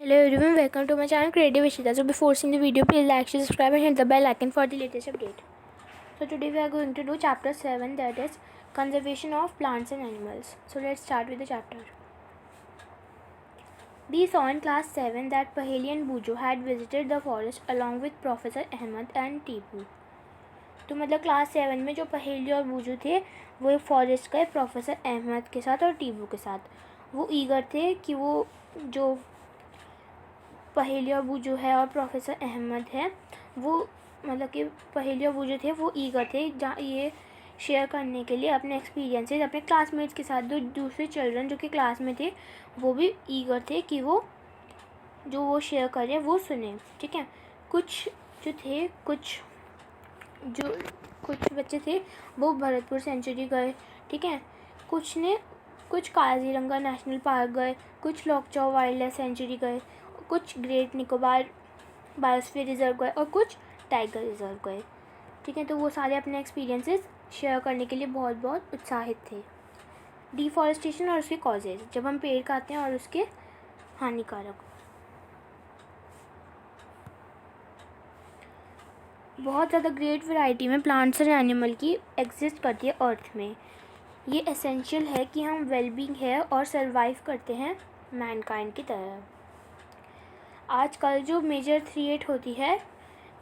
Hello everyone, welcome to my channel Creative Ishita. So before seeing the video, please like, share, subscribe and hit the bell icon for the latest update. So today we are going to do chapter 7, that is conservation of plants and animals. So let's start with the chapter. We saw in class 7 that Paheli and Bujo had visited the forest along with Professor Ahmed and Tipu. तो मतलब class 7 में जो पहेली और बूजू थे वो forest गए professor Ahmed के साथ और टीबू के साथ. वो ईगर थे कि वो जो पहेली और बूजू है और प्रोफेसर अहमद है वो मतलब कि पहेली और बूजू थे वो ईगर थे जहाँ ये शेयर करने के लिए अपने एक्सपीरियंसेस अपने क्लासमेट्स के साथ. दूसरे चिल्ड्रन जो कि क्लास में थे वो भी ईगर थे कि वो शेयर करें वो सुने. ठीक है. कुछ बच्चे थे वो भरतपुर सेंचुरी गए. ठीक है. कुछ काजीरंगा नेशनल पार्क गए, कुछ लोकचौ वाइल्ड लाइफ सेंचुरी गए, कुछ ग्रेट निकोबार बायोस्फीयर रिजर्व गए और कुछ टाइगर रिजर्व गए. ठीक है. तो वो सारे अपने एक्सपीरियंसेस शेयर करने के लिए बहुत उत्साहित थे. डिफॉरेस्टेशन और उसके कॉजेज, जब हम पेड़ काटते हैं और उसके हानिकारक. बहुत ज़्यादा ग्रेट वैरायटी में प्लांट्स और एनिमल की एग्जिस्ट करती है अर्थ में. ये एसेंशियल है कि हम वेलबींग है और सर्वाइव करते हैं मैनकाइंड की तरह. आजकल जो मेजर थ्रेट होती है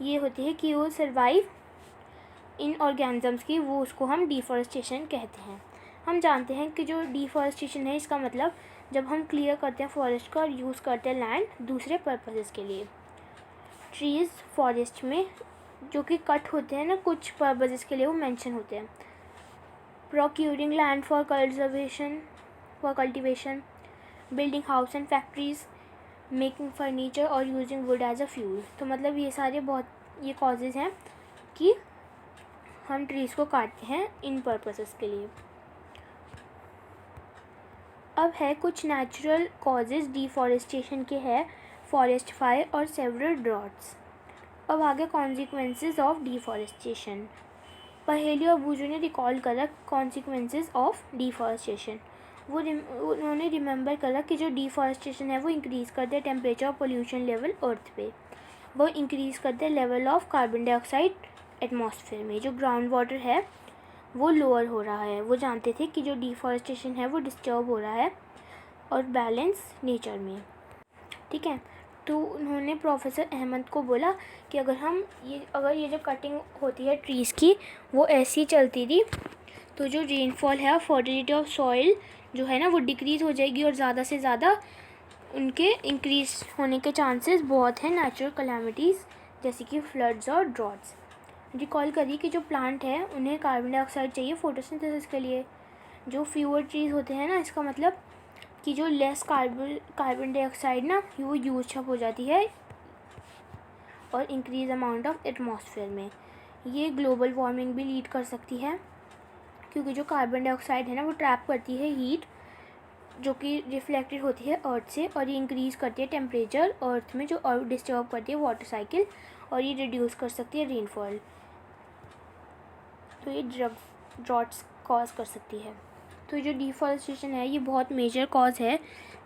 ये होती है कि वो सर्वाइव इन ऑर्गेनिजम्स की, वो उसको हम डिफॉरेस्टेशन कहते हैं. हम जानते हैं कि जो डिफॉरेस्टेशन है इसका मतलब जब हम क्लियर करते हैं फॉरेस्ट का और यूज़ करते हैं लैंड दूसरे पर्पसेस के लिए. ट्रीज़ फॉरेस्ट में जो कि कट होते हैं ना कुछ पर्पसेस के लिए वो मेंशन होते हैं. Procuring land for cultivation, building house and factories, making furniture और using wood as a fuel. तो मतलब ये सारे ये कॉजेज़ हैं कि हम ट्रीज़ को काटते हैं इन पर्पसेस के लिए. अब है कुछ नेचुरल कॉजेज़ डिफॉरेस्टेशन के हैं, फॉरेस्ट फायर और सेवरल ड्रॉट्स. अब आगे कॉन्सिक्वेंसेस ऑफ डिफॉरेस्टेशन. पहेली और बूजू ने रिकॉल करा कॉन्सिक्वेंसेस ऑफ डिफॉरेस्टेशन. उन्होंने रिमेंबर करा कि जो डिफॉरेस्टेशन है वो इंक्रीज़ करते हैं टेम्परेचर और पोल्यूशन लेवल अर्थ पे. वो इंक्रीज़ करते हैं level of carbon dioxide atmosphere में. जो ग्राउंड वाटर है वो लोअर हो रहा है. वो जानते थे कि जो डिफॉरेस्टेशन है वो डिस्टर्ब हो रहा है और बैलेंस नेचर में. ठीक है. तो उन्होंने प्रोफेसर अहमद को बोला कि अगर ये जो कटिंग होती है ट्रीज़ की वो ऐसी चलती रही तो जो रेनफॉल है और फर्टिलिटी ऑफ सॉइल जो है ना वो डिक्रीज़ हो जाएगी और ज़्यादा से ज़्यादा उनके इंक्रीज़ होने के चांसेस बहुत हैं नेचुरल कैलामिटीज़ जैसे कि फ्लड्स और ड्रॉट्स. रिकॉल करिए कि जो प्लांट है उन्हें कार्बन डाइऑक्साइड चाहिए फोटोसिंथेसिस के लिए. जो फ्यूअर ट्रीज़ होते हैं ना इसका मतलब कि जो लेस कार्बन डाइऑक्साइड ना वो यूज अप हो जाती है और इंक्रीज अमाउंट ऑफ एटमॉस्फेयर में. ये ग्लोबल वार्मिंग भी लीड कर सकती है क्योंकि जो कार्बन डाइऑक्साइड है ना वो ट्रैप करती है हीट जो कि रिफ्लेक्टेड होती है अर्थ से और ये इंक्रीज़ करती है टेम्परेचर अर्थ में जो और डिस्टर्ब करती है वाटर साइकिल और ये रिड्यूस कर सकती है रेनफॉल. तो ये ड्रॉट्स कॉज कर सकती है. तो जो डिफॉरेस्टेशन है ये बहुत मेजर कॉज है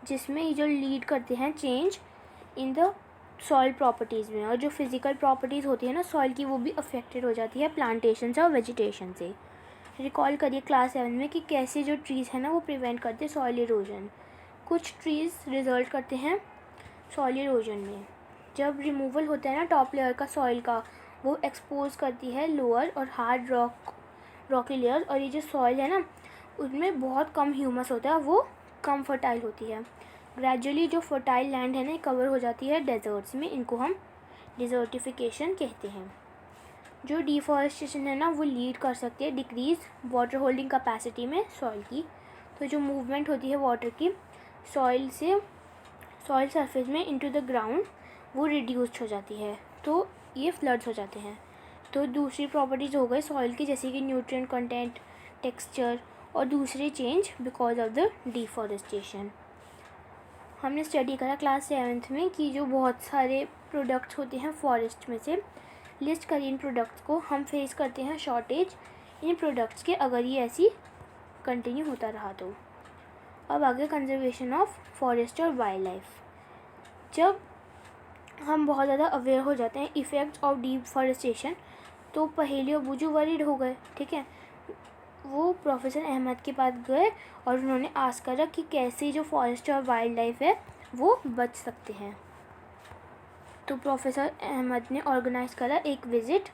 जिसमें ये जो लीड करते हैं change in the soil properties में. और जो फिज़िकल प्रॉपर्टीज़ होती है ना सॉइल की वो भी अफेक्टेड हो जाती है प्लांटेशन से और वेजिटेशन से. रिकॉल करिए क्लास 7 में कि कैसे जो ट्रीज़ है ना वो प्रिवेंट करते हैं सॉइल इरोजन. कुछ ट्रीज़ रिजल्ट करते हैं सॉइल इरोजन में. जब रिमूवल होता है ना टॉप लेयर का सॉइल का वो एक्सपोज करती है लोअर और हार्ड रॉकी लेयर और ये जो सॉइल है ना उसमें बहुत कम ह्यूमस होता है वो कम फर्टाइल होती है. ग्रेजुअली जो फर्टाइल लैंड है ना कवर हो जाती है डेजर्ट्स में. इनको हम डिजर्टिफिकेशन कहते हैं. जो डिफॉरेस्टेशन है ना वो लीड कर सकती है डिक्रीज़ वाटर होल्डिंग कैपेसिटी में सॉइल की. तो जो मूवमेंट होती है वाटर की सॉइल सरफेस में इनटू द ग्राउंड वो रिड्यूस्ड हो जाती है तो ये फ्लड्स हो जाते हैं. तो दूसरी प्रॉपर्टीज़ हो गई सॉइल की जैसे कि न्यूट्रिएंट कंटेंट, टेक्सचर और दूसरे change because of the deforestation. हमने स्टडी करा क्लास 7 में कि जो बहुत सारे प्रोडक्ट्स होते हैं फॉरेस्ट में से लिस्ट करिए इन प्रोडक्ट्स को. हम फेस करते हैं शॉर्टेज इन प्रोडक्ट्स के अगर ये ऐसी कंटिन्यू होता रहा तो. अब आगे कंजर्वेशन ऑफ फॉरेस्ट और वाइल्ड लाइफ. जब हम बहुत ज़्यादा अवेयर हो जाते हैं इफ़ेक्ट्स ऑफ डिफॉरेस्टेशन, तो पहेली और बुजू वरीड हो गए। ठीक है, वो प्रोफेसर अहमद के पास गए और उन्होंने आस्क करा कि कैसे जो फॉरेस्ट और वाइल्ड लाइफ है वो बच सकते हैं। तो प्रोफेसर अहमद ने ऑर्गेनाइज करा एक विज़िट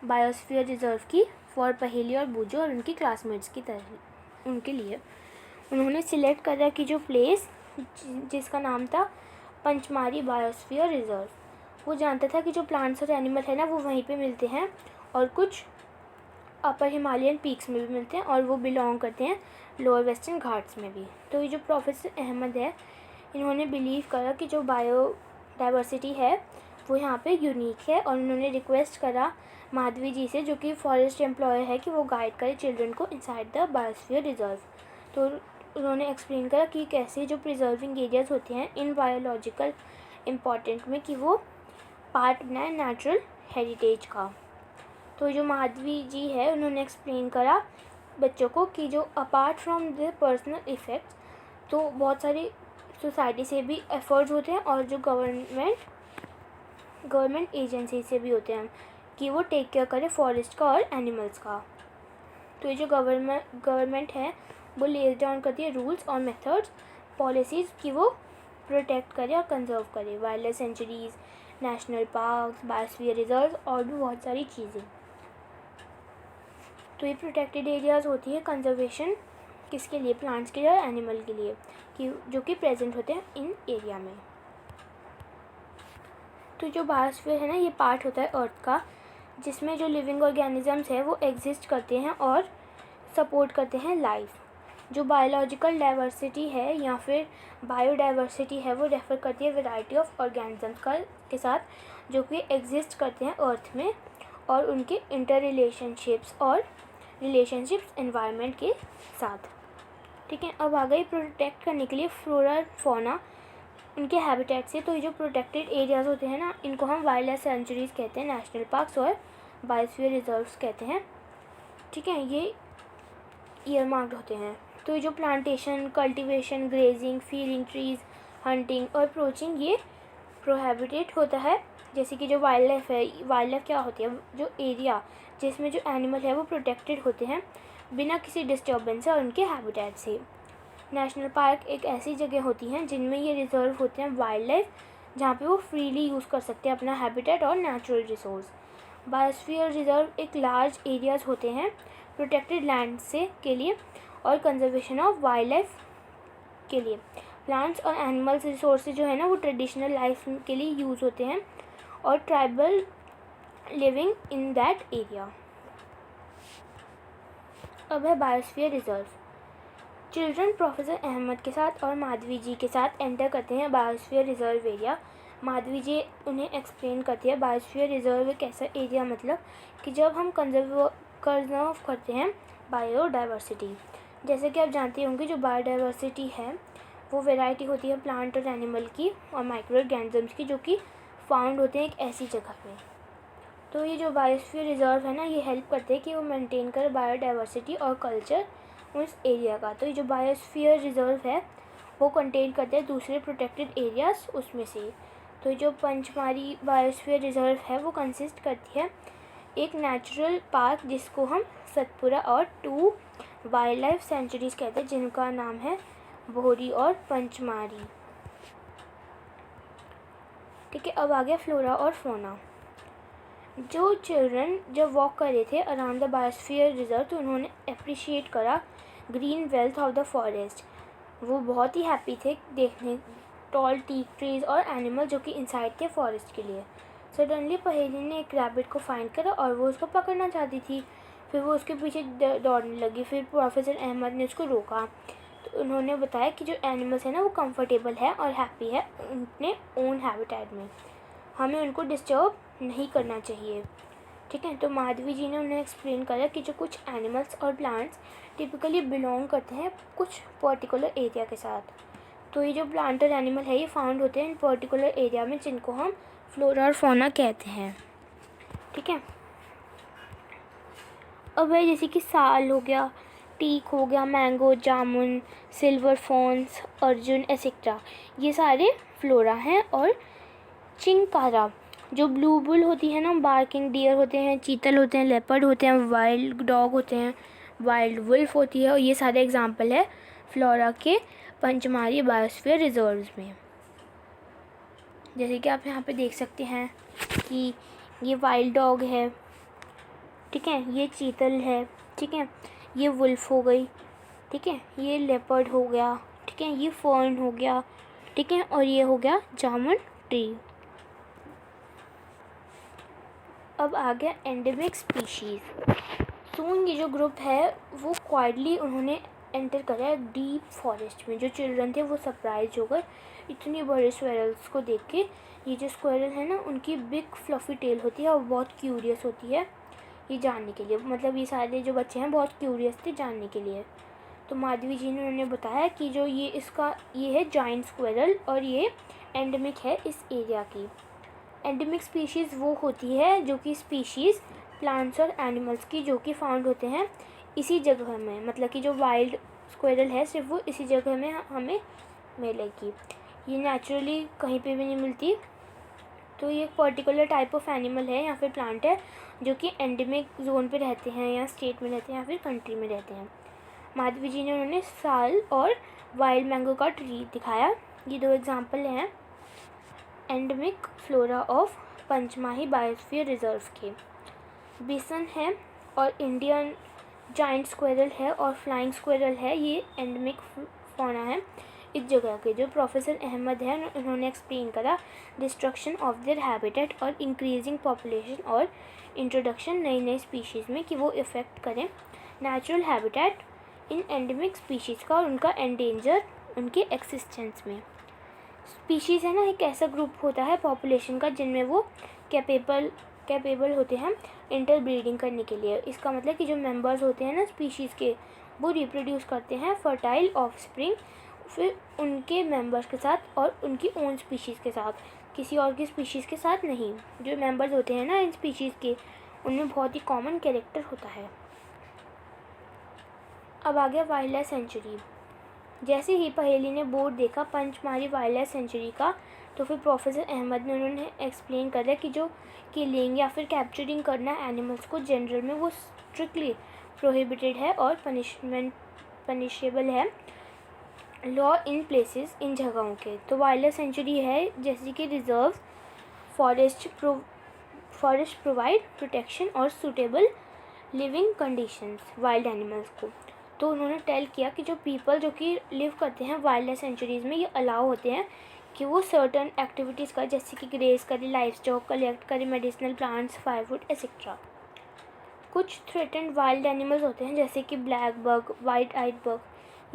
बायोस्फीयर रिजर्व की फॉर पहेली और बुजू और उनकी क्लासमेट्स की तरह उनके लिए। उन्होंने सिलेक्ट करा कि जो प्लेस जिसका नाम था पंचमारी बायोस्फीयर रिजर्व, वो जानता था कि जो प्लांट्स और एनिमल है ना वो वहीं पे मिलते हैं और कुछ अपर हिमालयन पीक्स में भी मिलते हैं और वो बिलोंग करते हैं लोअर वेस्टर्न घाट्स में भी। तो ये जो प्रोफेसर अहमद है, इन्होंने बिलीव करा कि जो बायोडाइवर्सिटी है वो यहाँ पे यूनिक है और उन्होंने रिक्वेस्ट करा माधवी जी से, जो कि फॉरेस्ट एम्प्लॉयर है, कि वो गाइड करे चिल्ड्रन को इनसाइड द बायोस्फीयर रिजर्व। तो उन्होंने एक्सप्लेन करा कि कैसे जो प्रिजर्विंग एरियाज़ होते हैं इन बायोलॉजिकल इम्पॉर्टेंट में कि वो पार्ट बनाए नेचुरल हेरिटेज का। तो जो माधवी जी है उन्होंने एक्सप्लेन करा बच्चों को कि जो apart from the personal effects, तो बहुत सारी सोसाइटी से भी एफर्ट्स होते हैं और जो गवर्नमेंट एजेंसी से भी होते हैं कि वो टेक केयर करे फॉरेस्ट का और एनिमल्स का। तो ये जो गवर्नमेंट है वो लेस डाउन करती है रूल्स और मेथड्स पॉलिसीज़ कि वो प्रोटेक्ट करे और कंजर्व करे wild life centuries, national parks, biosphere reserve और भी बहुत सारी चीज़ें। तो ये प्रोटेक्टेड एरियाज़ होती है कंजर्वेशन किसके लिए, प्लांट्स के लिए और एनिमल के लिए, कि जो कि प्रेजेंट होते हैं इन एरिया में। तो जो बायोस्फीयर है ना, ये पार्ट होता है अर्थ का जिसमें जो लिविंग ऑर्गेनिजम्स है वो एग्जिस्ट करते हैं और सपोर्ट करते हैं लाइफ। जो बायोलॉजिकल डाइवर्सिटी है या फिर बायोडाइवर्सिटी है वो रेफ़र करती है वैरायटी ऑफ ऑर्गेनिजम्स के साथ जो कि एग्जिस्ट करते हैं अर्थ में और उनके इंटर रिलेशनशिप्स एनवायरनमेंट के साथ। ठीक है, अब आ गई प्रोटेक्ट करने के लिए फ्लोरा और फौना उनके हैबिटेट से। तो ये जो प्रोटेक्टेड एरियाज़ होते हैं ना, इनको हम वाइल्ड लाइफ सेंचुरीज़ कहते हैं, नेशनल पार्क्स और बायोस्फीयर रिजर्व्स कहते हैं। ठीक है, ये ईयर मार्क्ड होते हैं। तो ये जो plantation, cultivation, grazing, feeling trees, hunting और पोचिंग ये प्रोहिबिटेड होता है। जैसे कि जो वाइल्ड लाइफ है, वाइल्ड लाइफ क्या होती है, जो एरिया जिसमें जो एनिमल है वो प्रोटेक्टेड होते हैं बिना किसी डिस्टर्बेंस और उनके हैबिटेट से। नेशनल पार्क एक ऐसी जगह होती हैं जिनमें ये रिजर्व होते हैं वाइल्ड लाइफ, जहाँ पे वो फ्रीली यूज़ कर सकते हैं अपना हैबिटेट और नेचुरल रिसोर्स। बायोस्फीयर रिजर्व एक लार्ज एरियाज़ होते हैं प्रोटेक्टेड लैंड से के लिए और कंजर्वेशन ऑफ वाइल्ड लाइफ के लिए। प्लांट्स और एनिमल्स रिसोर्सेज जो है ना वो ट्रेडिशनल लाइफ के लिए यूज़ होते हैं और tribal living in that area. अब है biosphere reserve. Children professor Ahmed के साथ और माधवी जी के साथ एंटर करते हैं बायोस्फीयर रिजर्व एरिया। माधवी जी उन्हें एक्सप्लेन करती है बायोस्फीयर रिजर्व एक ऐसा एरिया मतलब कि जब हम कंजर्व करते हैं बायोडाइवर्सिटी। जैसे कि आप जानते होंगे जो बायोडाइवर्सिटी है वो वैरायटी होती है प्लांट और एनिमल की और माइक्रो ऑर्गेनिजम्स की, जो कि फाउंड होते हैं एक ऐसी जगह पे। तो ये जो बायोस्फीयर रिजर्व है ना, ये हेल्प करते हैं कि वो मेंटेन करे बायोडाइवर्सिटी और कल्चर उस एरिया का। तो ये जो बायोस्फीयर रिजर्व है वो कंटेन करते हैं दूसरे प्रोटेक्टेड एरियाज़ उसमें से। तो जो पंचमारी बायोस्फीयर रिजर्व है वो कंसिस्ट करती है एक नेचुरल पार्क जिसको हम सतपुरा और 2 वाइल्ड लाइफ सेंचुरीज़ कहते हैं जिनका नाम है बोहरी और पंचमारी। ठीक है, अब आ गया फ्लोरा और फोना। जो चिल्ड्रन जब वॉक कर रहे थे अराउंड द बायोस्फीयर रिजर्व तो उन्होंने अप्रिशिएट करा green wealth of the forest. वो बहुत ही हैप्पी थे देखने टॉल टीक ट्रीज और एनिमल जो कि इनसाइड थे फॉरेस्ट के लिए। सडनली पहेली ने एक रैबिट को फाइंड करा और वो उसको पकड़ना चाहती थी। फिर वो उसके पीछे दौड़ने लगी। फिर प्रोफेसर अहमद ने उसको रोका। तो उन्होंने बताया कि जो एनिमल्स है ना वो कंफर्टेबल है और हैप्पी है अपने ओन हैबिटेट में, हमें उनको डिस्टर्ब नहीं करना चाहिए। ठीक है, तो माधवी जी ने उन्हें एक्सप्लेन करा कि जो कुछ एनिमल्स और प्लांट्स टिपिकली बिलोंग करते हैं कुछ पर्टिकुलर एरिया के साथ। तो ये जो प्लांट और एनिमल है ये फाउंड होते हैं इन पर्टिकुलर एरिया में जिनको हम फ्लोरा और फौना कहते हैं। ठीक है, अब है जैसे कि साल हो गया, टीक हो गया, मैंगो, जामुन, सिल्वर फॉन्स, अर्जुन एसेक्ट्रा, ये सारे फ्लोरा हैं, और चिंकारा जो ब्लू बुल होती है ना, बार्किंग डियर होते हैं, चीतल होते हैं, लेपर्ड होते हैं, वाइल्ड डॉग होते हैं, वाइल्ड वुल्फ होती है, और ये सारे एग्जाम्पल है फ्लोरा के पंचमारी बायोस्फीयर रिजर्व्स में। जैसे कि आप यहाँ पे देख सकते हैं कि ये वाइल्ड डॉग है, ठीक है, ये चीतल है, ठीक है, ये वुल्फ हो गई, ठीक है, ये लेपर्ड हो गया, ठीक है, ये फर्न हो गया, ठीक है, और ये हो गया जामुन ट्री। अब आ गया एंडेमिक स्पीशीज़। तो ये जो ग्रुप है वो क्वाइटली उन्होंने एंटर करा है डीप फॉरेस्ट में। जो चिल्ड्रन थे वो सरप्राइज हो गए इतनी बड़े स्क्वेरल्स को देख के। ये जो स्क्वेरल है ना, उनकी बिग फ्लफ़ी टेल होती है और बहुत क्यूरियस होती है ये जानने के लिए, मतलब ये सारे जो बच्चे हैं बहुत क्यूरियस थे जानने के लिए। तो माधवी जी ने उन्होंने बताया कि जो ये है जाइंट स्क्वेरल और ये एंडेमिक है इस एरिया की। एंडेमिक स्पीशीज़ वो होती है जो कि स्पीशीज़ प्लांट्स और एनिमल्स की जो कि फाउंड होते हैं इसी जगह में, मतलब कि जो वाइल्ड स्क्वेरल है सिर्फ वो इसी जगह में हमें मिलेगी, ये नेचुरली कहीं पे भी नहीं मिलती। तो ये एक पर्टिकुलर टाइप ऑफ एनिमल है या फिर प्लांट है जो कि एंडेमिक जोन पे रहते हैं या स्टेट में रहते हैं या फिर कंट्री में रहते हैं। माधवी जी ने उन्होंने साल और वाइल्ड मैंगो का ट्री दिखाया। ये दो एग्जाम्पल हैं endemic flora of Pachmarhi biosphere reserve के। बिसन है और इंडियन जाइंट स्क्वेरल है और फ्लाइंग स्क्वेरल है, ये एंडेमिक फौना है इस जगह के। जो प्रोफेसर अहमद है उन्होंने एक्सप्लेन करा डिस्ट्रक्शन ऑफ देयर हैबिटेट और इंक्रीजिंग पॉपुलेशन और इंट्रोडक्शन नई नई स्पीशीज़ में कि वो इफ़ेक्ट करें नेचुरल हैबिटेट इन एंडेमिक स्पीशीज़ का और उनका एंडेंजर उनके एक्सिस्टेंस में। स्पीशीज़ है ना एक ऐसा ग्रुप होता है पॉपुलेशन का जिनमें वो कैपेबल होते हैं इंटरब्रीडिंग करने के लिए। इसका मतलब कि जो मेंबर्स होते हैं ना स्पीशीज़ के वो रिप्रोड्यूस करते हैं फर्टाइल ऑफस्प्रिंग फिर उनके मेंबर्स के साथ और उनकी ओन स्पीशीज़ के साथ, किसी और की स्पीशीज़ के साथ नहीं। जो मेंबर्स होते हैं ना इन स्पीशीज़ के उनमें बहुत ही कॉमन कैरेक्टर होता है। अब आ गया वाइल्ड लाइफ सेंचुरी। जैसे ही पहेली ने बोर्ड देखा पंचमारी वाइल्ड लाइफ सेंचुरी का, तो फिर प्रोफेसर अहमद ने उन्होंने एक्सप्लेन कर दिया कि जो किलिंग या फिर कैप्चरिंग करना एनिमल्स को जनरल में वो स्ट्रिक्टली प्रोहिबिटेड है और पनिशेबल है लॉ इन प्लेसेस इन जगहों के। तो वाइल्ड लाइफ सेंचुरी है जैसे कि रिजर्व फॉरेस्ट प्रोवाइड प्रोटेक्शन और suitable living conditions wild animals को। तो उन्होंने टेल किया कि जो पीपल जो कि लिव करते हैं वाइल्ड लाइफ सेंचुरीज़ में ये अलाउ होते हैं कि वो सर्टन एक्टिविटीज़ करें जैसे कि ग्रेज करें, लाइफ स्टॉक कलेक्ट करें, मेडिसिनल प्लांट्स, फायरवुड एक्सेट्रा। कुछ थ्रेटेंड वाइल्ड एनिमल्स होते हैं जैसे कि blackbuck, white eyed buck,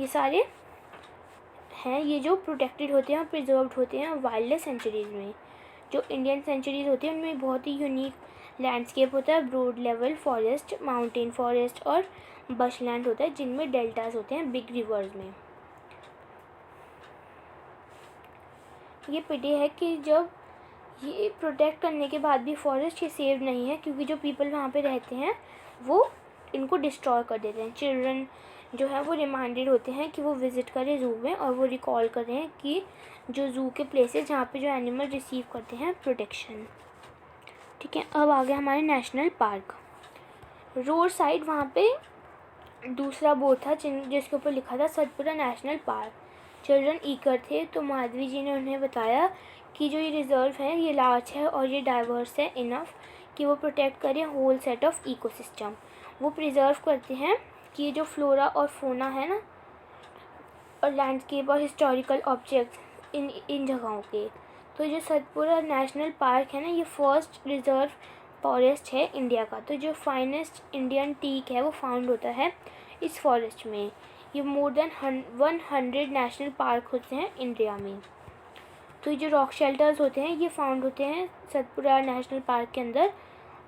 ये सारे हैं ये जो प्रोटेक्टेड होते हैं और प्रिजर्व्ड होते हैं वाइल्ड लाइफ सेंचुरीज़ में। जो इंडियन सेंचुरीज़ होती हैं उनमें बहुत ही यूनिक लैंडस्केप होता है, broad level forest, mountain forest और बशलैंड होता है जिनमें डेल्टास होते हैं बिग रिवर्स में। ये पिटी है कि जब ये प्रोटेक्ट करने के बाद भी फॉरेस्ट ये सेव नहीं है क्योंकि जो पीपल वहाँ पे रहते हैं वो इनको डिस्ट्रॉय कर देते हैं। चिल्ड्रन जो है वो रिमाइंडेड होते हैं कि वो विज़िट करें ज़ू में और वो रिकॉल करें कि जो ज़ू के प्लेसेस जहाँ पे जो एनिमल रिसीव करते हैं प्रोटेक्शन। ठीक है, अब आ गया हमारे नेशनल पार्क। रोड साइड वहाँ पे दूसरा बोर्ड था जिसके ऊपर लिखा था Satpura national park. Children eager थे तो माधवी जी ने उन्हें बताया कि जो ये रिज़र्व है ये लार्ज है और ये डाइवर्स है इनफ कि वो प्रोटेक्ट करें होल सेट ऑफ इकोसिस्टम। वो प्रिजर्व करते हैं कि ये जो फ्लोरा और फोना है ना और लैंडस्केप और हिस्टोरिकल ऑब्जेक्ट्स इन जगहों के। तो जो सतपुरा नेशनल पार्क है ना ये फर्स्ट रिजर्व फॉरेस्ट है इंडिया का। तो जो फाइनेस्ट इंडियन टीक है वो फाउंड होता है इस फॉरेस्ट में। ये मोर देन 100 नेशनल पार्क होते हैं इंडिया में। तो ये जो रॉक शेल्टर्स होते हैं ये फाउंड होते हैं सतपुरा नेशनल पार्क के अंदर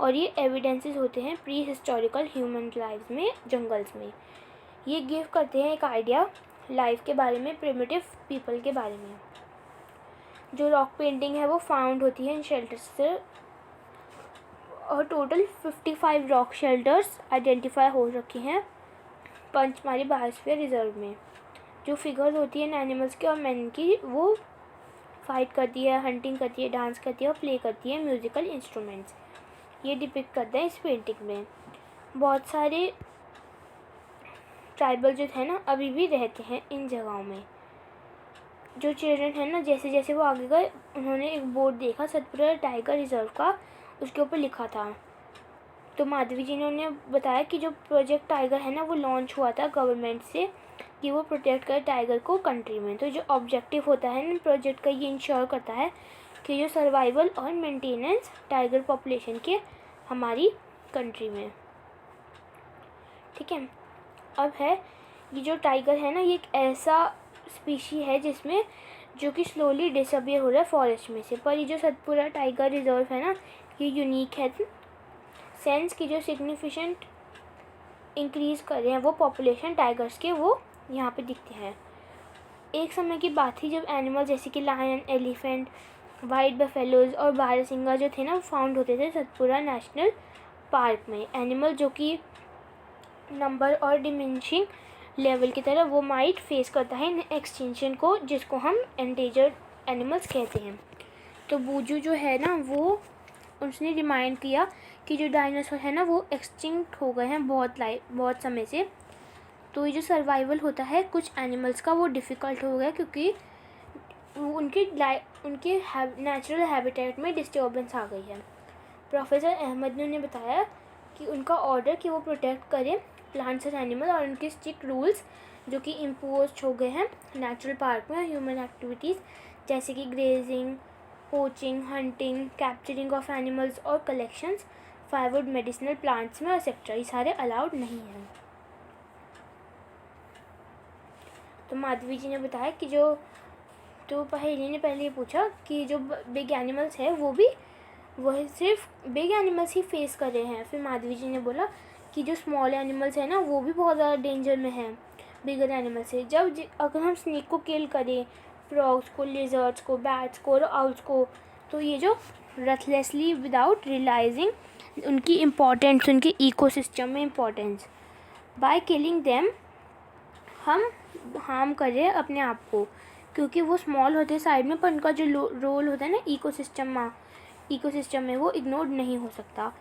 और ये एविडेंसेस होते हैं प्री हिस्टोरिकल ह्यूमन लाइफ में जंगल्स में। ये गिव करते हैं एक आइडिया लाइफ के बारे में, प्रिमिटिव पीपल के बारे में। जो रॉक पेंटिंग है वो फाउंड होती है इन शेल्टर्स से और टोटल 55 रॉक शेल्टर्स आइडेंटिफाई हो रखे हैं पंचमारी बायोस्फीयर रिजर्व में। जो फिगर्स होती हैं एनिमल्स के और मैन की वो फाइट करती है, हंटिंग करती है, डांस करती है और प्ले करती है म्यूज़िकल इंस्ट्रूमेंट्स। ये डिपिक्ट करता है इस पेंटिंग में। बहुत सारे ट्राइबल जो है ना अभी भी रहते हैं इन जगहों में। जो चिल्ड्रन है ना, जैसे जैसे वो आगे गए उन्होंने एक बोर्ड देखा सतपुरा टाइगर रिजर्व का, उसके ऊपर लिखा था। तो माधवी जी ने उन्हें बताया कि जो प्रोजेक्ट टाइगर है ना वो लॉन्च हुआ था गवर्नमेंट से कि वो प्रोटेक्ट करे टाइगर को कंट्री में। तो जो ऑब्जेक्टिव होता है ना प्रोजेक्ट का, ये इंश्योर करता है कि जो सर्वाइवल और मेंटेनेंस टाइगर पॉपुलेशन के हमारी कंट्री में। ठीक है। अब है ये जो टाइगर है ना, ये एक ऐसा स्पीशी है जिसमें जो कि स्लोली डिसअपियर हो रहा है फॉरेस्ट में से। पर ये जो सतपुरा टाइगर रिजर्व है ना, ये यूनिक है सेंस की जो सिग्निफिकेंट इंक्रीज़ कर रहे हैं वो पॉपुलेशन टाइगर्स के, वो यहाँ पे दिखते हैं। एक समय की बात थी जब एनिमल जैसे कि लायन, एलिफेंट, वाइट बफेलोज और बारहसिंगा जो थे ना फाउंड होते थे सतपुरा नेशनल पार्क में। एनिमल जो कि नंबर और डिमिनिशिंग लेवल की तरह वो माइट फेस करता है इन एक्सटिंक्शन को, जिसको हम एंडेंजर्ड एनिमल्स कहते हैं। तो बूजू जो है ना वो उसने रिमाइंड किया कि जो डायनासोर है ना वो एक्सटिंक्ट हो गए हैं बहुत समय से। तो ये जो सर्वाइवल होता है कुछ एनिमल्स का वो डिफ़िकल्ट हो गया क्योंकि उनके नेचुरल हैबिटेट में डिस्टर्बेंस आ गई है। प्रोफेसर अहमद ने उन्हें बताया कि उनका ऑर्डर कि वो प्रोटेक्ट करें प्लांट्स और एनिमल और उनके स्ट्रिक्ट रूल्स जो कि इम्पोज हो गए हैं नेचुरल पार्क में। ह्यूमन एक्टिविटीज़ जैसे कि grazing, poaching, hunting, capturing of animals और कलेक्शंस फायरवुड मेडिसिनल प्लांट्स में एक्सेट्रा, ये सारे अलाउड नहीं हैं। तो माधवी जी ने बताया कि तो पहेली ने पहले ये पूछा कि जो बिग एनिमल्स है वह सिर्फ बिग एनिमल्स ही फेस कर रहे हैं। फिर माधवी जी ने बोला कि जो स्मॉल एनिमल्स है ना वो भी बहुत ज़्यादा डेंजर में हैं बिगर एनिमल्स से। अगर हम स्नेक को किल करें, फ्रॉग्स को, लिजर्ड्स को, बैट्स को और आउल्स को, तो ये जो रथलेसली विदाउट रियलाइजिंग उनकी इम्पोर्टेंस, उनके इकोसिस्टम में इम्पोर्टेंस, बाय किलिंग देम हम हार्म कर रहे हैं अपने आप को, क्योंकि वो स्मॉल होते हैं साइड में पर उनका जो रोल होता है ना इकोसिस्टम में वो इग्नोर नहीं हो सकता।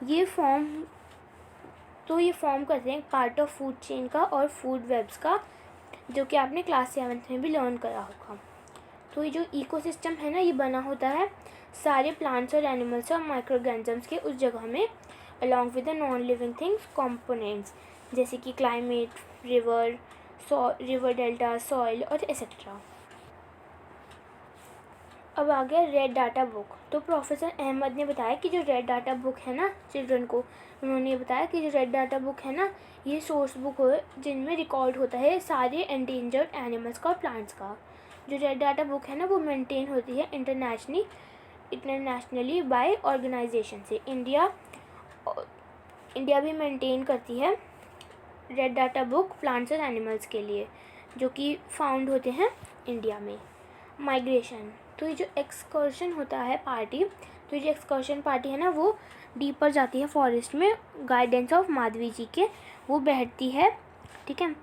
ये फॉर्म करते हैं पार्ट ऑफ फूड चेन का और फूड वेब्स का, जो कि आपने क्लास 7th में भी लर्न करा होगा। तो ये जो इकोसिस्टम है ना ये बना होता है सारे प्लांट्स और एनिमल्स और माइक्रोऑर्गेनिजम्स के उस जगह में along with the non living things components जैसे कि क्लाइमेट, रिवर डेल्टा, सॉइल और एक्सेट्रा। अब आ गया रेड डाटा बुक। तो प्रोफेसर अहमद ने बताया कि जो रेड डाटा बुक है ना चिल्ड्रन को, उन्होंने बताया कि जो रेड डाटा बुक है ना ये सोर्स बुक है जिनमें रिकॉर्ड होता है सारे एंडेंजर्ड एनिमल्स का और प्लांट्स का। जो रेड डाटा बुक है ना वो मेंटेन होती है इंटरनेशनली बाय ऑर्गेनाइजेशन से। इंडिया भी मेंटेन करती है रेड डाटा बुक प्लांट्स और एनिमल्स के लिए, जो कि फाउंड होते हैं इंडिया में। माइग्रेशन, तो ये जो एक्सकर्शन होता है पार्टी, तो ये जो एक्सकर्शन पार्टी है ना वो डीपर जाती है फॉरेस्ट में गाइडेंस ऑफ माधवी जी के। वो बैठती है, ठीक है,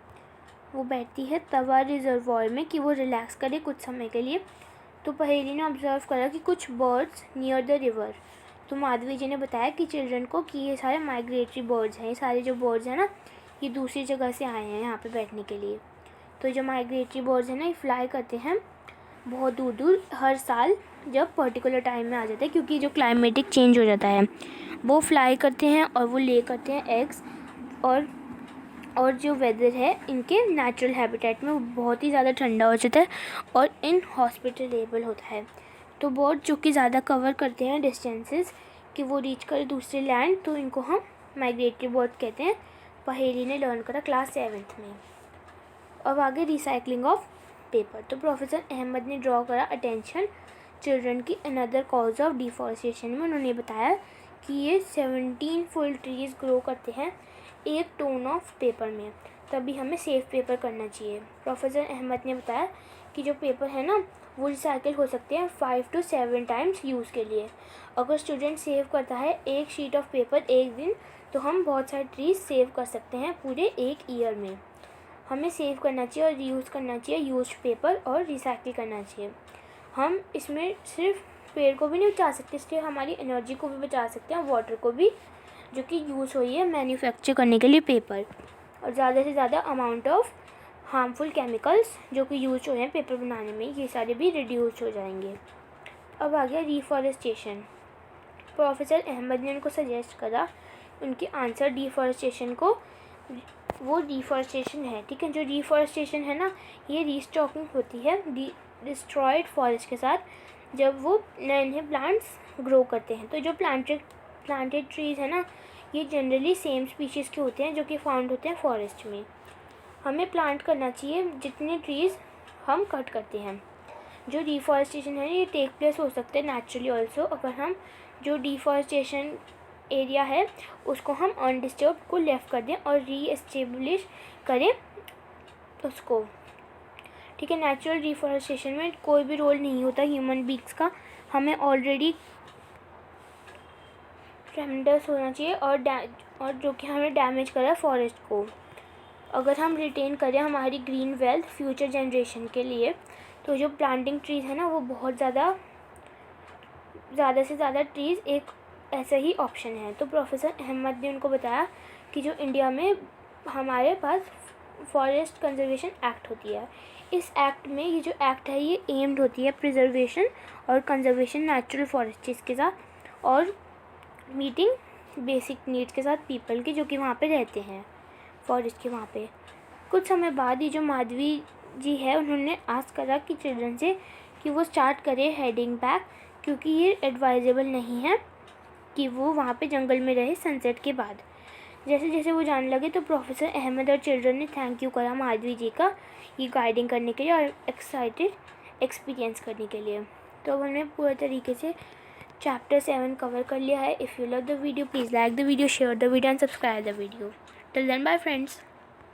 वो बैठती है तवा रिजर्वॉयर में कि वो रिलैक्स करे कुछ समय के लिए। तो पहेली ने ऑब्जर्व करा कि कुछ बर्ड्स नियर द रिवर। तो माधवी जी ने बताया कि चिल्ड्रन को कि ये सारे माइग्रेटरी बर्ड्स हैं, ये सारे जो बर्ड्स हैं ना ये दूसरी जगह से आए हैं यहाँ पे बैठने के लिए। तो जो माइग्रेटरी बर्ड्स हैं ना ये फ्लाई करते हैं बहुत दूर दूर हर साल जब पर्टिकुलर टाइम में आ जाते हैं, क्योंकि जो क्लाइमेटिक चेंज हो जाता है वो फ्लाई करते हैं और वो ले करते हैं एग्स, और जो वेदर है इनके नेचुरल हैबिटेट में वो बहुत ही ज़्यादा ठंडा हो जाता है और इनहॉस्पिटलेबल होता है। तो बर्ड जो कि ज़्यादा कवर करते हैं डिस्टेंसेस कि वो रीच करे दूसरे लैंड, तो इनको हम माइग्रेटरी बर्ड कहते हैं। पहेली ने लर्न करा क्लास 7th में। अब आगे रिसाइकलिंग ऑफ पेपर। तो प्रोफेसर अहमद ने ड्रॉ करा अटेंशन चिल्ड्रन की अनदर कॉज ऑफ डिफॉरेस्टेशन में। उन्होंने बताया कि ये 17 फुल ट्रीज़ ग्रो करते हैं 1 टन ऑफ पेपर में, तभी हमें सेफ पेपर करना चाहिए। प्रोफेसर अहमद ने बताया कि जो पेपर है ना वो रिसाइकिल हो सकते हैं 5 to 7 टाइम्स यूज़ के लिए। अगर स्टूडेंट सेव करता है 1 शीट ऑफ पेपर एक दिन, तो हम बहुत सारे ट्रीज सेव कर सकते हैं पूरे 1 ईयर में। हमें सेव करना चाहिए और रीयूज़ करना चाहिए यूज्ड पेपर और रिसाइकिल करना चाहिए। हम इसमें सिर्फ पेड़ को भी नहीं बचा सकते, इसलिए हमारी एनर्जी को भी बचा सकते हैं, वाटर को भी, जो कि यूज़ हुई है मैन्युफैक्चर करने के लिए पेपर। और ज़्यादा से ज़्यादा अमाउंट ऑफ हार्मफुल केमिकल्स जो कि यूज हुए हैं पेपर बनाने में, ये सारे भी रिड्यूस हो जाएंगे। अब आ गया रिफॉरेस्टेशन। प्रोफेसर अहमद ने उनको सजेस्ट करा, उनके आंसर डिफॉरेस्टेशन को, वो डिफॉरेस्टेशन है, ठीक है। जो डिफॉरेस्टेशन है ना, ये रीस्टॉकिंग होती है डिस्ट्रॉयड फॉरेस्ट के साथ, जब वो नए नए प्लांट्स ग्रो करते हैं। तो जो प्लांटेड ट्रीज़ है ना, ये जनरली सेम स्पीशीज़ के होते हैं जो कि फाउंड होते हैं फॉरेस्ट में। हमें प्लांट करना चाहिए जितने ट्रीज़ हम कट करते हैं। जो डिफॉरेस्टेशन है ये टेक प्लेस हो सकता है नेचुरली ऑल्सो, अगर हम जो डिफॉरेस्टेशन एरिया है उसको हम अनडिस्टर्ब को लेफ्ट कर दें और रीएस्टेब्लिश करें उसको, ठीक है। नेचुरल डिफॉरेस्टेशन में कोई भी रोल नहीं होता ह्यूमन बींग्स का, हमें ऑलरेडी ट्रेमेंडस होना चाहिए और जो कि हमें डैमेज करा फॉरेस्ट को, अगर हम रिटेन करें हमारी ग्रीन वेल्थ फ्यूचर जनरेशन के लिए, तो जो प्लांटिंग ट्रीज़ है ना वो बहुत ज़्यादा से ज़्यादा ट्रीज़ एक ऐसा ही ऑप्शन है। तो प्रोफेसर अहमद ने उनको बताया कि जो इंडिया में हमारे पास फॉरेस्ट कंजर्वेशन एक्ट होती है, इस एक्ट में ये जो एक्ट है ये एम्ड होती है प्रिजर्वेशन और कंजर्वेशन नेचुरल फॉरेस्ट्स के साथ, और मीटिंग बेसिक नीड्स के साथ पीपल की जो कि वहाँ पे रहते हैं फॉरेस्ट के वहाँ पे। कुछ समय बाद ये जो माधवी जी है उन्होंने आस्क करा कि चिल्ड्रन से कि वो स्टार्ट करे हेडिंग बैक, क्योंकि ये एडवाइजेबल नहीं है कि वो वहाँ पे जंगल में रहे सनसेट के बाद। जैसे जैसे वो जाने लगे तो प्रोफेसर अहमद और चिल्ड्रन ने थैंक यू करा माधवी जी का ये गाइडिंग करने के लिए और एक्साइटेड एक्सपीरियंस करने के लिए। तो अब हमने पूरे तरीके से चैप्टर 7 कवर कर लिया है। If you love the video please like the video, share the video and subscribe the video. Till then bye friends.